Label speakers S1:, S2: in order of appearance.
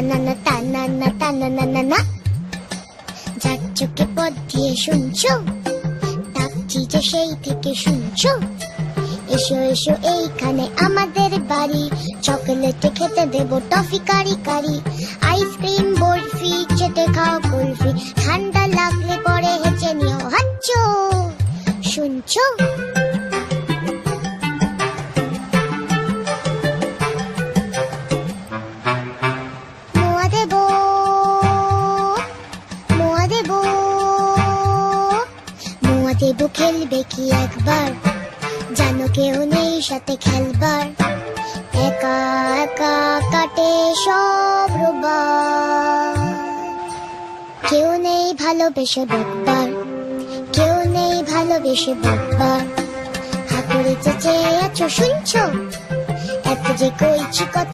S1: না টানা না যার চোখে পথ দিয়ে শুনছো, ডাকছি যে সেই থেকে শুনছো। এসো এসো এইখানে আমাদের বাড়ি, চকলেটে খেতে দেবো টফি কারি কারি, আইসক্রিম বরফি চেটে খাও কুলফি, ঠান্ডা লাগলে পরে হেঁচে নিও হাচ্চো। শুনছো? মোয়া দেবো, মোয়া দেবো, মোয়া দেবো, খেলবে কি একবার? জানো কেউ নেই সাথে খেলবার, একা একা কাটে সব রোববার। কেউ নেই ভালোবেসে বকবার, কেউ নেই ভালোবেসে বকবার। হাতুড়ে চেঁচে আছো শুনছো, এত যে কইছি কত